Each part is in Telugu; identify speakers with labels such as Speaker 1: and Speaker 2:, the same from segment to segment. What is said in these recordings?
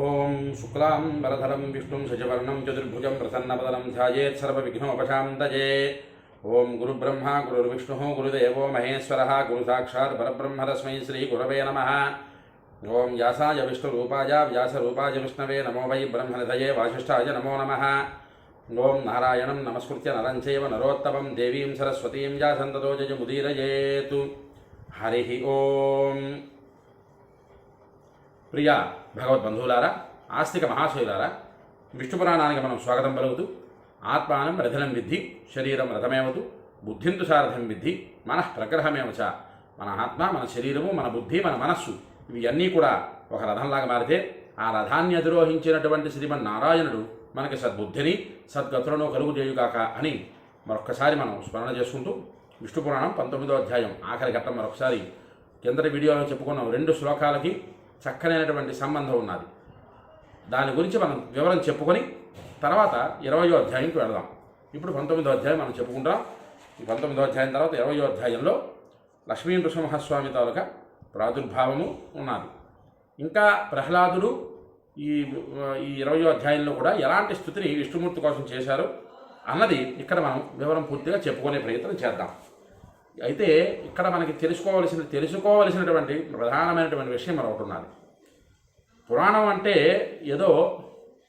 Speaker 1: ఓం శుక్లాం వరధరం విష్ణుం శశివర్ణం చతుర్భుజం ప్రసన్నవదనం ధ్యాయేత్ సర్వవిఘ్నోపశాంతయే. ఓం గురుబ్రహ్మ గురుర్విష్ణు గురుదేవో మహేశ్వర గురు సాక్షాత్ పరబ్రహ్మ తస్మై శ్రీ గురవే నమః. ఓం వ్యాసాయ విష్ణురూపాయ వ్యాసరూపాయ విష్ణవే నమో వై బ్రహ్మనిధయే వాసిష్ఠాయ నమో నమః. ఓం నారాయణం నమస్కృత్య నరం చైవ నరోత్తమం దేవీం సరస్వతీం వ్యాసం తతో జయముదీరయేతు. హరి ఓం. ప్రియ భగవద్బంధువులారా, ఆస్తిక మహాశయులారా, విష్ణు పురాణానికి మనం స్వాగతం పలుకుతూ, ఆత్మానం రథనం విద్ధి శరీరం రథమేవతు బుద్ధింతు సారథం విద్ధి మనః ప్రగ్రహమేవ చ. మన ఆత్మ, మన శరీరము, మన బుద్ధి, మన మనస్సు ఇవి అన్నీ కూడా ఒక రథంలాగా మారితే ఆ రథాన్ని అధిరోహించినటువంటి శ్రీమన్నారాయణుడు మనకి సద్బుద్ధిని సద్గతులను కలుగుజేయుగాక అని మరొక్కసారి మనం స్మరణ చేసుకుంటూ, విష్ణు పురాణం 19వ అధ్యాయం ఆఖరి ఘట్టం మరొకసారి కిందటి వీడియోలో చెప్పుకున్నాం. 2 శ్లోకాలకి చక్కనైనటువంటి సంబంధం ఉన్నది. దాని గురించి మనం వివరం చెప్పుకొని తర్వాత 20వ అధ్యాయంకి వెళదాం. ఇప్పుడు 19వ అధ్యాయం మనం చెప్పుకుంటాం. ఈ 19వ అధ్యాయం తర్వాత 20వ అధ్యాయంలో లక్ష్మీ నృసింహస్వామి తాలూకా ప్రాదుర్భావము ఉన్నది. ఇంకా ప్రహ్లాదుడు ఈ 20వ అధ్యాయంలో కూడా ఎలాంటి స్థుతిని విష్ణుమూర్తి కోసం చేశారు అన్నది ఇక్కడ మనం వివరం పూర్తిగా చెప్పుకునే ప్రయత్నం చేద్దాం. అయితే ఇక్కడ మనకి తెలుసుకోవలసినటువంటి ప్రధానమైనటువంటి విషయం మరొకటి ఉన్నది. పురాణం అంటే ఏదో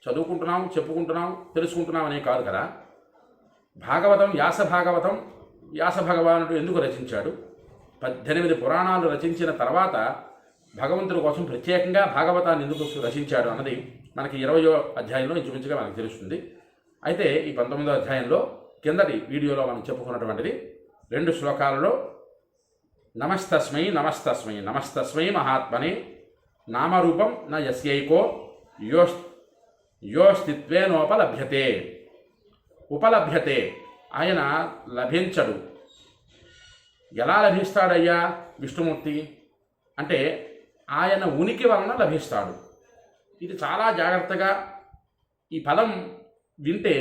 Speaker 1: చదువుకుంటున్నాం, చెప్పుకుంటున్నాం, తెలుసుకుంటున్నాం అనే కాదు కదా. భాగవతం, వ్యాస భగవానుడు ఎందుకు రచించాడు? 18 పురాణాలు రచించిన తర్వాత భగవంతుడి కోసం ప్రత్యేకంగా భాగవతాన్ని ఎందుకు రచించాడు అన్నది మనకి 20వ అధ్యాయంలో ఇంచుమించుగా మనకు తెలుస్తుంది. అయితే ఈ 19వ అధ్యాయంలో కిందటి వీడియోలో మనం చెప్పుకున్నటువంటిది 2 శ్లోకాలలో నమస్తస్మై నమస్తస్మై నమస్తస్మై మహాత్మనే నామరూపం న యస్యైకో యోస్తిత్వేనోపలభ్యతే. ఉపలభ్యతే, ఆయన లభించడు. ఎలా లభిస్తాడయ్యా విష్ణుమూర్తి అంటే ఆయన ఉనికి వలన లభిస్తాడు. ఇది చాలా జాగ్రత్తగా ఈ పదం వింటే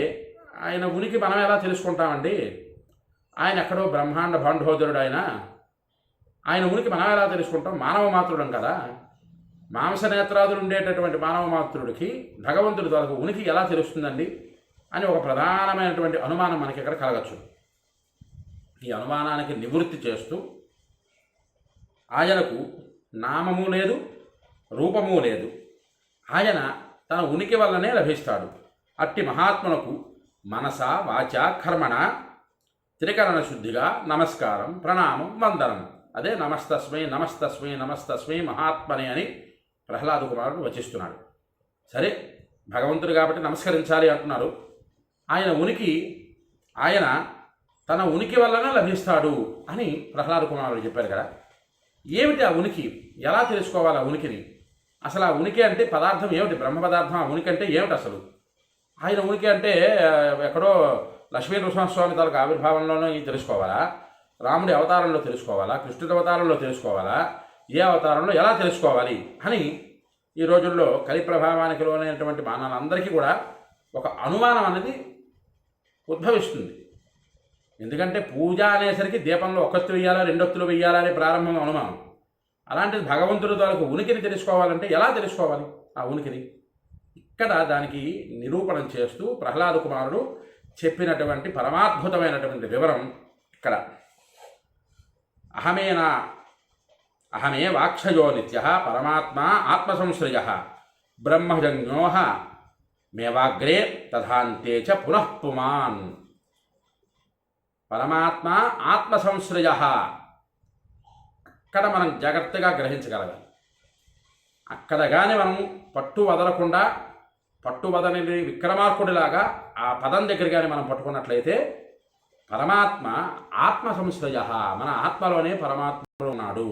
Speaker 1: ఆయన ఉనికి మనం ఎలా తెలుసుకుంటామండి? ఆయన ఎక్కడో బ్రహ్మాండ బాంధోదరుడు, ఆయన ఉనికి మనం ఎలా తెలుసుకుంటాం? మానవ మాతృడం కదా. మాంసనేత్రాదులు ఉండేటటువంటి మానవ మాతృడికి భగవంతుడి తరకు ఉనికి ఎలా తెలుస్తుందండి అని ఒక ప్రధానమైనటువంటి అనుమానం మనకి ఇక్కడ కలగచ్చు. ఈ అనుమానానికి నివృత్తి చేస్తూ ఆయనకు నామము లేదు, రూపము లేదు. ఆయన తన ఉనికి వల్లనే లభిస్తాడు. అట్టి మహాత్మునకు మనస వాచ కర్మణ త్రికరణ శుద్ధిగా నమస్కారం, ప్రణామం, వందనం. అదే నమస్తస్మై నమస్తస్మై నమస్తస్మై మహాత్మనే అని ప్రహ్లాద కుమారుడు వచిస్తున్నాడు. సరే, భగవంతుడు కాబట్టి నమస్కరించాలి అంటున్నారు. ఆయన తన ఉనికి వల్లనే లభిస్తాడు అని ప్రహ్లాద కుమారుడు చెప్పారు కదా. ఏమిటి ఆ ఉనికి? ఎలా తెలుసుకోవాలి ఆ ఉనికిని? అసలు ఆ ఉనికి అంటే పదార్థం ఏమిటి? బ్రహ్మ పదార్థం. ఆ ఉనికి అంటే ఏమిటి అసలు? ఆయన ఉనికి అంటే ఎక్కడో లక్ష్మీ నృసింహస్వామి తాలూకు ఆవిర్భావంలోనే తెలుసుకోవాలా? రాముడి అవతారంలో తెలుసుకోవాలా? కృష్ణుడి అవతారంలో తెలుసుకోవాలా? ఏ అవతారంలో ఎలా తెలుసుకోవాలి అని ఈ రోజుల్లో కలి ప్రభావానికి లోనైనటువంటి మానవులందరికీ కూడా ఒక అనుమానం అనేది ఉద్భవిస్తుంది. ఎందుకంటే పూజ అనేసరికి దీపంలో ఒక్కత్తు వెయ్యాలా, 2 ఒత్తులు వెయ్యాలా అనే ప్రారంభం అనుమానం. అలాంటిది భగవంతుడి తాలూకు ఉనికిని తెలుసుకోవాలంటే ఎలా తెలుసుకోవాలి ఆ ఉనికిని? ఇక్కడ దానికి నిరూపణం చేస్తూ ప్రహ్లాద కుమారుడు చెప్పినటువంటి పరమాద్భుతమైనటువంటి వివరం ఇక్కడ. అహమే వాక్షయో నిత్య పరమాత్మ ఆత్మసంశ్రయ బ్రహ్మజన్యోహ మేవాగ్రే తథాంతే చ పునః పుమాన్. పరమాత్మ ఆత్మసంశ్రయ. అక్కడ మనం జాగ్రత్తగా గ్రహించగలగాలి. అక్కడ కానీ మనం పట్టు వదలని విక్రమార్కుడిలాగా ఆ పదం దగ్గర కానీ మనం పట్టుకున్నట్లయితే పరమాత్మ ఆత్మ సంశ్రయ, మన ఆత్మలోనే పరమాత్మ ఉన్నాడు.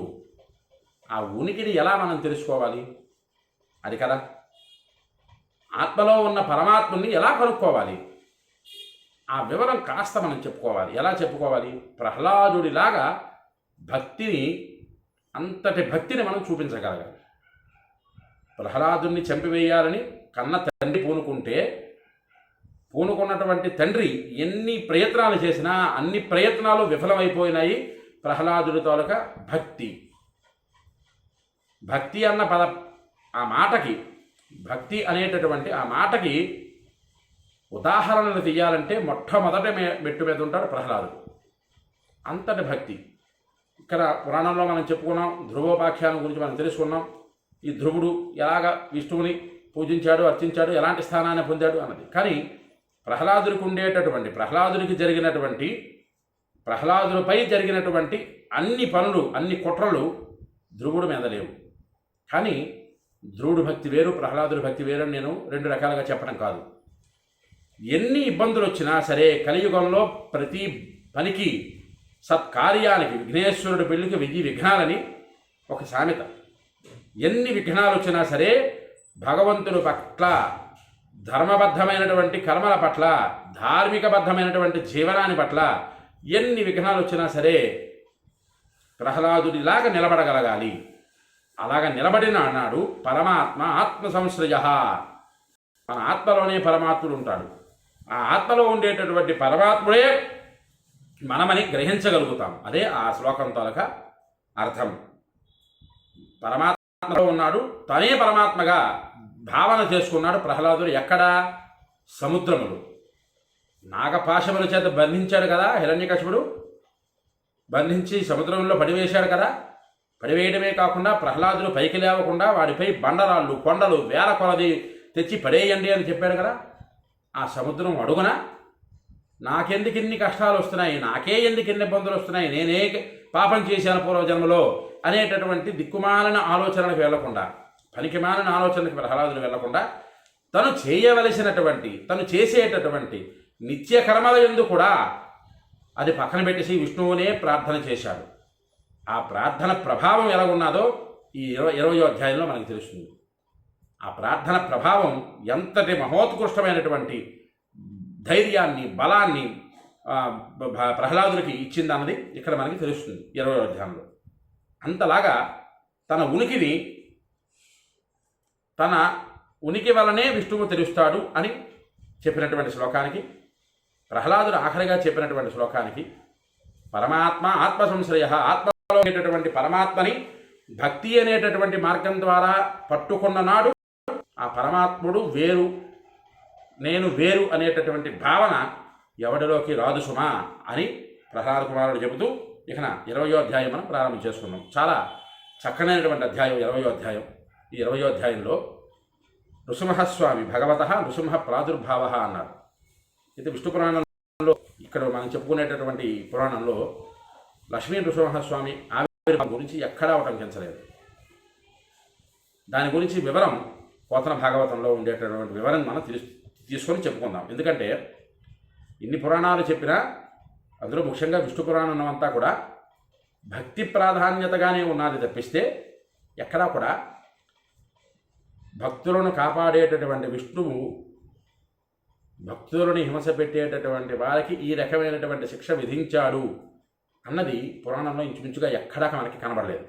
Speaker 1: ఆ ఉనికిని ఎలా మనం తెలుసుకోవాలి? అది కదా, ఆత్మలో ఉన్న పరమాత్మని ఎలా కనుక్కోవాలి? ఆ వివరం కాస్త మనం చెప్పుకోవాలి. ఎలా చెప్పుకోవాలి? ప్రహ్లాదుడిలాగా అంతటి భక్తిని మనం చూపించగలగాలి. ప్రహ్లాదుని చంపివేయాలని కన్న తండ్రి పూనుకున్నటువంటి తండ్రి ఎన్ని ప్రయత్నాలు చేసినా అన్ని ప్రయత్నాలు విఫలమైపోయినాయి. ప్రహ్లాదుడి తాలూకా భక్తి అన్న ఆ మాటకి భక్తి అనేటటువంటి ఆ మాటకి ఉదాహరణలు తీయాలంటే మొట్టమొదట మెట్టు మీద ఉంటాడు ప్రహ్లాదుడు. అంతటి భక్తి. ఇక్కడ పురాణంలో మనం చెప్పుకున్నాం, ధ్రువోపాఖ్యానం గురించి మనం తెలుసుకున్నాం. ఈ ధ్రువుడు ఎలాగ విష్ణువుని పూజించాడు, అర్చించాడు, ఎలాంటి స్థానాన్ని పొందాడు అన్నది. కానీ ప్రహ్లాదుడికి ఉండేటటువంటి, ప్రహ్లాదుడిపై జరిగినటువంటి అన్ని పనులు, అన్ని కుట్రలు ధ్రువుడు మీద లేవు. కానీ ధ్రువుడు భక్తి వేరు, ప్రహ్లాదుడి భక్తి వేరు అని నేను రెండు రకాలుగా చెప్పడం కాదు. ఎన్ని ఇబ్బందులు వచ్చినా సరే కలియుగంలో ప్రతి పనికి, సత్కార్యానికి, విఘ్నేశ్వరుడి పెళ్లికి 1000 విఘ్నాలని ఒక సామెత. ఎన్ని విఘ్నాలు వచ్చినా సరే భగవంతుడి పట్ల, ధర్మబద్ధమైనటువంటి కర్మల పట్ల, ధార్మికబద్ధమైనటువంటి జీవనాన్ని పట్ల ఎన్ని విఘ్నాలు వచ్చినా సరే ప్రహ్లాదుడిలాగా నిలబడగలగాలి. అలాగ నిలబడిన అన్నాడు పరమాత్మ ఆత్మ సంశ్రయ. మన ఆత్మలోనే పరమాత్ముడు ఉంటాడు. ఆ ఆత్మలో ఉండేటటువంటి పరమాత్ముడే మనమని గ్రహించగలుగుతాం. అదే ఆ శ్లోకం తాలూక అర్థం. పరమాత్మలో ఉన్నాడు, తనే పరమాత్మగా భావన చేసుకున్నాడు ప్రహ్లాదుడు. ఎక్కడ? సముద్రములు. నాగపాశముల చేత బంధించాడు కదా హిరణ్యకశిపుడు, బంధించి సముద్రంలో పడివేశాడు కదా. పడివేయడమే కాకుండా ప్రహ్లాదుడు పైకి లేవకుండా వాడిపై బండరాళ్ళు, కొండలు వేల కొలది తెచ్చి పడేయండి అని చెప్పాడు కదా. ఆ సముద్రం అడుగున నాకెందుకు ఇన్ని కష్టాలు వస్తున్నాయి, నాకే ఎందుకు ఇన్ని ఇబ్బందులు వస్తున్నాయి, నేనే పాపం చేశాను పూర్వజన్మలో అనేటటువంటి దిక్కుమాలిన ఆలోచనలకు వెళ్లకుండా, పనికిమాలిన ఆలోచనలకు ప్రహ్లాదుడు వెళ్లకుండా తను చేయవలసినటువంటి, తను చేసేటటువంటి నిత్య కర్మల యందు కూడా అది పక్కన పెట్టేసి విష్ణువునే ప్రార్థన చేశాడు. ఆ ప్రార్థన ప్రభావం ఎలాగున్నదో ఈ 20వ అధ్యాయంలో మనకు తెలుస్తుంది. ఆ ప్రార్థన ప్రభావం ఎంతటి మహోత్కృష్టమైనటువంటి ధైర్యాన్ని, బలాన్ని ప్రహ్లాదుడికి ఇచ్చిందన్నది ఇక్కడ మనకి తెలుస్తుంది 20వ అధ్యాయంలో. అంతలాగా తన ఉనికి వలనే విష్ణువు తెలుస్తాడు అని చెప్పినటువంటి శ్లోకానికి, ప్రహ్లాదుడు ఆఖరిగా చెప్పినటువంటి శ్లోకానికి, పరమాత్మ ఆత్మ సంశ్రయ, ఆత్మలో ఉండేటటువంటి పరమాత్మని భక్తి అనేటటువంటి మార్గం ద్వారా పట్టుకున్న నాడు ఆ పరమాత్ముడు వేరు, నేను వేరు అనేటటువంటి భావన ఎవడిలోకి రాదు సుమా అని ప్రహ్లాద కుమారుడు చెబుతూ ఇక 20వ అధ్యాయం మనం ప్రారంభం చేసుకున్నాం. చాలా చక్కనైనటువంటి అధ్యాయం 20వ అధ్యాయం. ఈ 20వ అధ్యాయంలో నృసింహస్వామి భగవత నృసింహ ప్రాదుర్భావ అన్నారు. అయితే విష్ణు పురాణంలో ఇక్కడ మనం చెప్పుకునేటటువంటి పురాణంలో లక్ష్మీ నృసింహస్వామి ఆవిర్భావం గురించి ఎక్కడా ఉటంకించలేదు. దాని గురించి వివరం పోతన భాగవతంలో ఉండేటటువంటి వివరం మనం తీసుకొని చెప్పుకుందాం. ఎందుకంటే ఇన్ని పురాణాలు చెప్పినా అందులో ముఖ్యంగా విష్ణు పురాణం అంతా కూడా భక్తి ప్రాధాన్యతగానే ఉన్నది తప్పిస్తే ఎక్కడా కూడా భక్తులను కాపాడేటటువంటి విష్ణువు భక్తులను హింస పెట్టేటటువంటి వారికి ఈ రకమైనటువంటి శిక్ష విధించాడు అన్నది పురాణంలో ఇంచుమించుగా ఎక్కడా మనకి కనబడలేదు.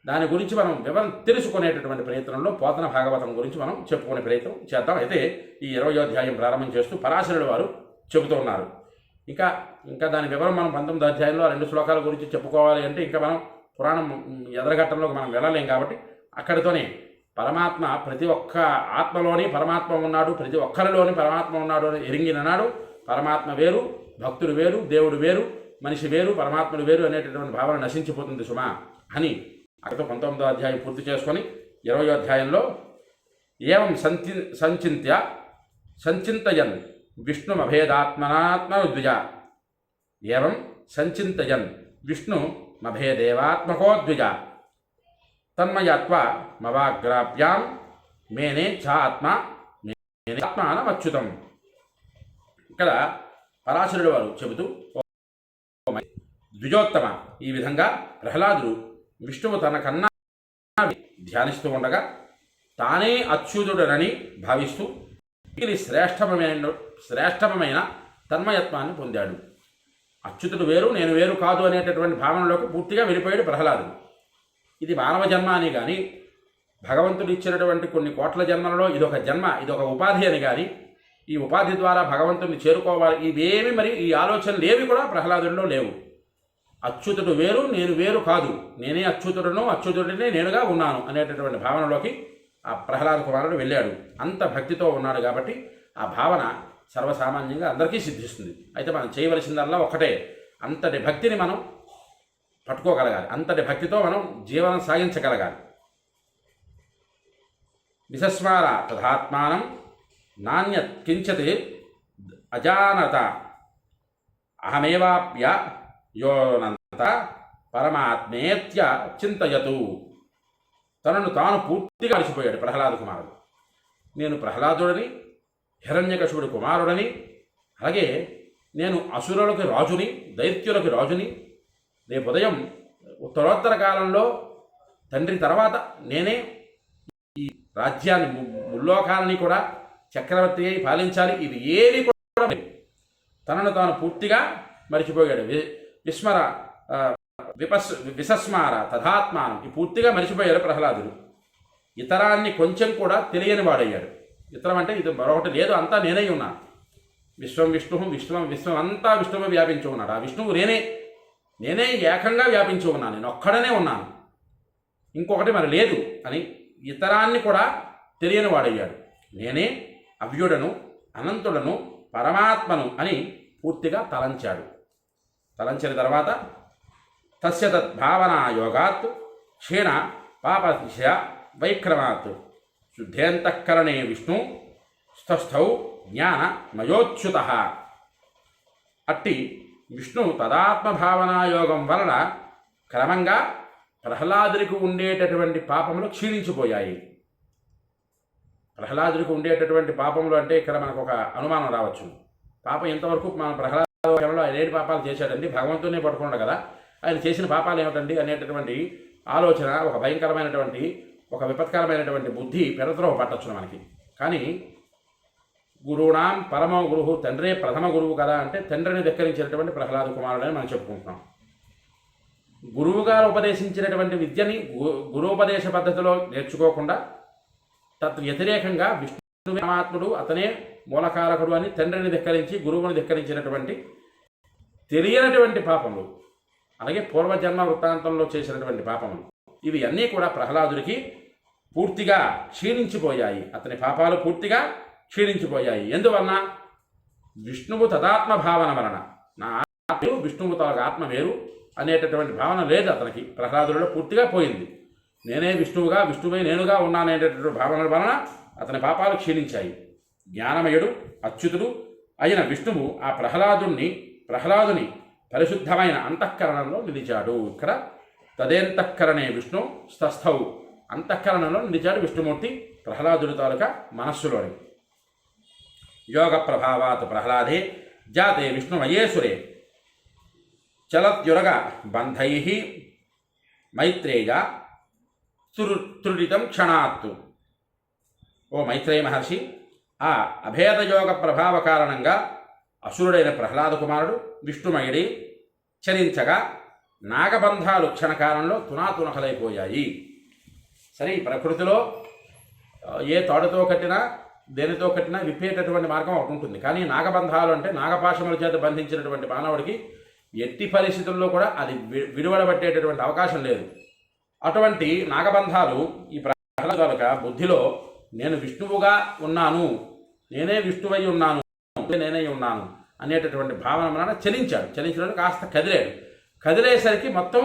Speaker 1: దాని గురించి మనం వివరం తెలుసుకునేటటువంటి ప్రయత్నంలో పోతన భాగవతం గురించి మనం చెప్పుకునే ప్రయత్నం చేద్దాం. అయితే ఈ 20వ అధ్యాయం ప్రారంభం చేస్తూ పరాశరుడు వారు చెబుతూ ఉన్నారు. ఇంకా దాని వివరం మనం 19వ అధ్యాయంలో 2 శ్లోకాల గురించి చెప్పుకోవాలి అంటే ఇంకా మనం పురాణం ఎదరఘట్టంలోకి మనం వెళ్ళలేం. కాబట్టి అక్కడితోనే పరమాత్మ ప్రతి ఒక్క ఆత్మలోని పరమాత్మ ఉన్నాడు, ప్రతి ఒక్కరిలోని పరమాత్మ ఉన్నాడు అని ఎరింగిన నాడు పరమాత్మ వేరు, భక్తుడు వేరు, దేవుడు వేరు, మనిషి వేరు, పరమాత్ముడు వేరు అనేటటువంటి భావన నశించిపోతుంది సుమా అని అక్కడితో 19వ అధ్యాయం పూర్తి చేసుకొని 20వ అధ్యాయంలో ఏవం సంచింతయన్ విష్ణుమభేదాత్మనాత్మద్విజ ఏవం సంచింతయన్ విష్ణుమభేదేవాత్మకో ద్విజ తన్మయాత్వ మవాగ్రాభ్యాం మేనే చ ఆత్మ మేనే ఆత్మానమచ్యుతం. ఇక్కడ పరాశరుడు వారు చెబుతూ ద్విజోత్తమ, ఈ విధంగా ప్రహ్లాదుడు విష్ణువు తన కన్నా ధ్యానిస్తూ ఉండగా తానే అచ్యుతుడనని భావిస్తూ శ్రేష్టమైన తన్మయత్వాన్ని పొందాడు. అచ్యుతుడు వేరు, నేను వేరు కాదు అనేటటువంటి భావనలోకి పూర్తిగా వెళ్ళిపోయాడు ప్రహ్లాదుడు. ఇది మానవ జన్మ అని కానీ, భగవంతుడు ఇచ్చినటువంటి కొన్ని కోట్ల జన్మలలో ఇదొక జన్మ, ఇదొక ఉపాధి అని కానీ, ఈ ఉపాధి ద్వారా భగవంతుడిని చేరుకోవాలి ఇవేమి మరి ఈ ఆలోచనలు ఏవి కూడా ప్రహ్లాదుడిలో లేవు. అచ్యుతుడు వేరు, నేను వేరు కాదు, నేనే అచ్యుతుడను, అచ్యుతుడినే నేనుగా ఉన్నాను అనేటటువంటి భావనలోకి ఆ ప్రహ్లాద కుమారుడు వెళ్ళాడు. అంత భక్తితో ఉన్నాడు కాబట్టి ఆ భావన సర్వసామాన్యంగా అందరికీ సిద్ధిస్తుంది. అయితే మనం చేయవలసిందల్లా ఒకటే, అంతటి భక్తిని మనం పట్టుకోగలగాలి, అంతటి భక్తితో మనం జీవనం సాగించగలగాలి. విసస్మార తథాత్మానం నాణ్యత్ కించిత్ అజానత అహమేవాప్య యోనంత పరమాత్మేత్య చింతయతు. తనను తాను పూర్తిగా అలసిపోయాడు ప్రహ్లాద కుమారుడు. నేను ప్రహ్లాదుడని, హిరణ్యకశిపుడి కుమారుడని, అలాగే నేను అసురులకు రాజుని, దైత్యులకు రాజుని, రేపు ఉదయం ఉత్తరోత్తర కాలంలో తండ్రి తర్వాత నేనే ఈ రాజ్యాన్ని ముల్లోకాలని కూడా చక్రవర్తి అయి పాలించాలి. ఇది ఏది కూడా తనను తాను పూర్తిగా మరిచిపోయాడు. విస్మర విసస్మార తథాత్మానం, ఈ పూర్తిగా మరిచిపోయాడు ప్రహ్లాదుడు. ఇతరాన్ని కొంచెం కూడా తెలియని వాడయ్యాడు. ఇతరం అంటే ఇది మరొకటి లేదు, అంతా నేనే ఉన్నాను. విశ్వం విశ్వం అంతా విష్ణువు వ్యాపించి ఉన్నాడు. ఆ విష్ణువు నేనే ఏకంగా వ్యాపించి ఉన్నాను, నేను ఒక్కడనే ఉన్నాను, ఇంకొకటి మరి లేదు అని ఇతరాన్ని కూడా తెలియని వాడయ్యాడు. నేనే అవ్యుడను, అనంతుడను, పరమాత్మను అని పూర్తిగా తలంచాడు. తలంచిన తర్వాత తస్య తద్భావనా యోగాత్ క్షీణ పాపశ వైక్రమాత్ శుద్ధేంతఃకరణే విష్ణు స్థస్థౌ జ్ఞాన మయోచ్యుత. అట్టి విష్ణు తదాత్మభావనాయోగం వలన క్రమంగా ప్రహ్లాదుడికి ఉండేటటువంటి పాపములు క్షీణించిపోయాయి. ప్రహ్లాదుడికి ఉండేటటువంటి పాపములు అంటే ఇక్కడ మనకు ఒక అనుమానం రావచ్చు. పాపం ఇంతవరకు మన ప్రహ్లాదంలో ఆయన ఏడు పాపాలు చేశాడండి, భగవంతునే పట్టుకున్నాడు కదా, ఆయన చేసిన పాపాలు ఏమిటండి అనేటటువంటి ఆలోచన, ఒక భయంకరమైనటువంటి, ఒక విపత్కరమైనటువంటి బుద్ధి పెరద్రోహ పట్టొచ్చును మనకి. కానీ గురువునాం పరమ గురువు, తండ్రే ప్రథమ గురువు కదా అంటే తండ్రిని ధిక్కరించినటువంటి ప్రహ్లాద కుమారుడని మనం చెప్పుకుంటున్నాం. గురువుగారు ఉపదేశించినటువంటి విద్యని గురువుపదేశ పద్ధతిలో నేర్చుకోకుండా తత్ వ్యతిరేకంగా విష్ణు పరమాత్ముడు అతనే మూలకారకుడు అని తండ్రిని ధిక్కరించి గురువుని ధిక్కరించినటువంటి తెలియనటువంటి పాపములు, అలాగే పూర్వజన్మ వృత్తాంతంలో చేసినటువంటి పాపములు, ఇవి అన్నీ కూడా ప్రహ్లాదుడికి పూర్తిగా క్షీణించిపోయాయి. అతని పాపాలు పూర్తిగా క్షీణించిపోయాయి. ఎందువలన? విష్ణువు తదాత్మ భావన వలన. నా ఆత్మ వేరు, విష్ణువు తన ఆత్మ వేరు అనేటటువంటి భావన లేదు అతనికి. ప్రహ్లాదుడిలో పూర్తిగా పోయింది. నేనే విష్ణువుగా, విష్ణువే నేనుగా ఉన్నానేటటువంటి భావన వలన అతని పాపాలు క్షీణించాయి. జ్ఞానమయుడు, అచ్యుతుడు అయిన విష్ణువు ఆ ప్రహ్లాదుని పరిశుద్ధమైన అంతఃకరణంలో నిలిచాడు. ఇక్కడ తదేంతఃకరణే విష్ణు స్థస్థౌ, అంతఃకరణంలో నిలిచాడు విష్ణుమూర్తి ప్రహ్లాదుడి తాలూకా మనస్సులోని. యోగ ప్రభావాత్ ప్రహ్లాదే జాతే విష్ణుమయేసురే చలత్యురగ బంధై మైత్రేయ త్రుడితం క్షణాత్తు. ఓ మైత్రేయ మహర్షి, ఆ అభేదయోగ ప్రభావ కారణంగా అసురుడైన ప్రహ్లాద కుమారుడు విష్ణుమయుడి చరించగా నాగబంధాలు క్షణకాలంలో తునాతునకలైపోయాయి. సరే, ఈ ప్రకృతిలో ఏ తోడతో కట్టినా దేనితో కట్టినా విప్పేటటువంటి మార్గం ఒకటి ఉంటుంది. కానీ నాగబంధాలు అంటే నాగపాశముల చేత బంధించినటువంటి మానవుడికి ఎట్టి పరిస్థితుల్లో కూడా అది విడువడబట్టేటటువంటి అవకాశం లేదు. అటువంటి నాగబంధాలు ఈ ప్రహ్లాద బుద్ధిలో నేను విష్ణువుగా ఉన్నాను, నేనే విష్ణువై ఉన్నాను, నేనే ఉన్నాను అనేటటువంటి భావన వలన చలించడానికి కాస్త కదిలేసరికి మొత్తం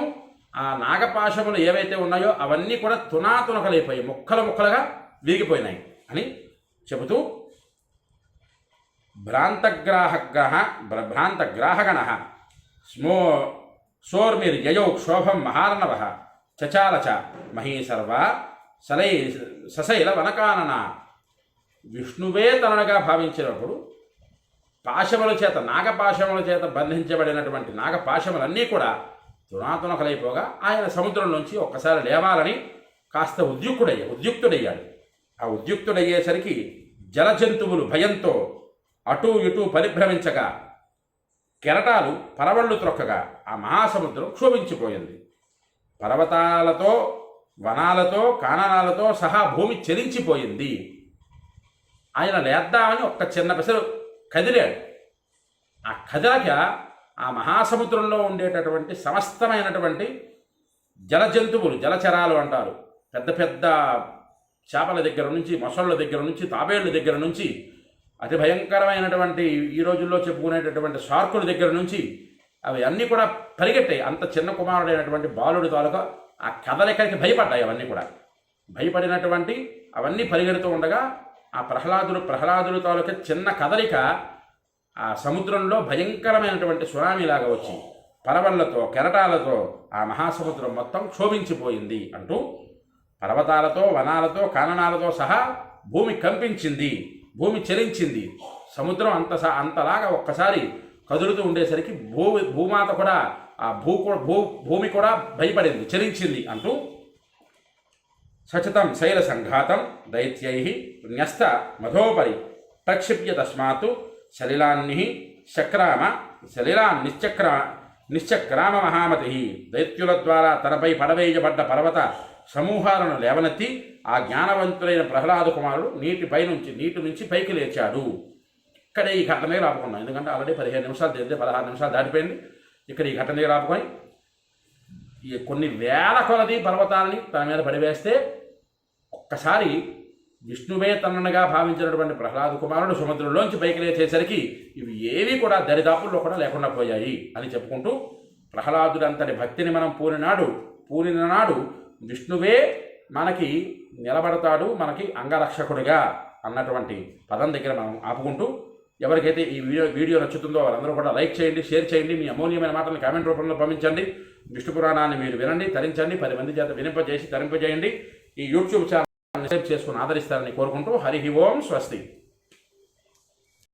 Speaker 1: ఆ నాగపాశములు ఏవైతే ఉన్నాయో అవన్నీ కూడా తునాతునకలైపోయి ముక్కలుగా విరిగిపోయినాయి అని చెబుతూ భ్రాంతగ్రాహగణ సోర్మిర్యయౌ క్షోభం మహార్ణవ చచాలచ మహీసర్వ సశైల వనకానన. విష్ణువే తనగా భావించినప్పుడు పాశముల చేత, నాగపాశముల చేత బంధించబడినటువంటి నాగపాశములన్నీ కూడా తునాతునకలైపోగా ఆయన సముద్రంలోంచి ఒక్కసారి లేవాలని కాస్త ఉద్యుక్తుడయ్యాడు. ఆ ఉద్యుక్తుడయ్యేసరికి జలజంతువులు భయంతో అటూ ఇటూ పరిభ్రమించగా, కెరటాలు పరవళ్ళు త్రొక్కగా ఆ మహాసముద్రం క్షోభించిపోయింది. పర్వతాలతో, వనాలతో, కాననాలతో సహా భూమి చెలించిపోయింది. ఆయన లేద్దామని ఒక్క చిన్న పెసరు కదిలాడు. ఆ కదలక ఆ మహాసముద్రంలో ఉండేటటువంటి సమస్తమైనటువంటి జలజంతువులు, జలచరాలు అంటారు, పెద్ద పెద్ద చేపల దగ్గర నుంచి, మొసళ్ళ దగ్గర నుంచి, తాబేళ్ల దగ్గర నుంచి, అతి భయంకరమైనటువంటి ఈ రోజుల్లో చెప్పుకునేటటువంటి షార్కుల దగ్గర నుంచి అవి అన్నీ కూడా పరిగెట్టాయి. అంత చిన్న కుమారుడైనటువంటి బాలుడి తాలూకా ఆ కదలికకి భయపడ్డాయి. అవన్నీ కూడా భయపడినటువంటి అవన్నీ పరిగెడుతూ ఉండగా ఆ ప్రహ్లాదుడు తాలూకా చిన్న కదలిక ఆ సముద్రంలో భయంకరమైనటువంటి సునామీలాగా వచ్చి పరవళ్లతో, కెరటాలతో ఆ మహాసముద్రం మొత్తం క్షోభించిపోయింది అంటూ పర్వతాలతో, వనాలతో, కాననాలతో సహా భూమి కంపించింది, భూమి చలించింది. సముద్రం అంతలాగా ఒక్కసారి కదులుతూ ఉండేసరికి భూమాత కూడా భూమి కూడా భయపడింది, చలించింది అంటూ సచతం శైల సంఘాతం దైత్యై న్యస్త మధోపరి ప్రక్షిప్య తస్మాత్ నిశ్చక్రామ మహామతి. దైత్యుల ద్వారా తనపై పడవేయబడ్డ పర్వత సమూహాలను లేవనెత్తి ఆ జ్ఞానవంతులైన ప్రహ్లాద కుమారుడు నీటి నుంచి పైకి లేచాడు. ఇక్కడే ఈ ఘటన దగ్గర ఆపుకున్నాం. ఎందుకంటే ఆల్రెడీ 15 నిమిషాలు తెలిస్తే 16 నిమిషాలు దాటిపోయింది. ఇక్కడ ఈ ఘటన దగ్గర ఆపుకొని కొన్ని వేల కొలది పర్వతాలని తన మీద పడివేస్తే ఒక్కసారి విష్ణువే తనగా భావించినటువంటి ప్రహ్లాద కుమారుడు సముద్రంలోంచి పైకి లేచేసరికి ఇవి ఏవి కూడా దరిదాపుల్లో కూడా లేకుండా పోయాయి అని చెప్పుకుంటూ ప్రహ్లాదుడంతటి భక్తిని మనం పూనిన నాడు విష్ణువే మనకి నిలబడతాడు, మనకి అంగరక్షకుడిగా అన్నటువంటి పదం దగ్గర మనం ఆపుకుంటూ ఎవరికైతే ఈ వీడియో నచ్చుతుందో వారందరూ కూడా లైక్ చేయండి, షేర్ చేయండి, మీ అమూల్యమైన మాటలను కామెంట్ రూపంలో పంపించండి. విష్ణు పురాణాన్ని మీరు వినండి, తరించండి, 10 మంది చేత తరింపజేయండి. ఈ యూట్యూబ్ ఛానల్ సబ్స్క్రైబ్ చేసుకుని ఆదరిస్తారని కోరుకుంటూ హరి ఓం స్వస్తి.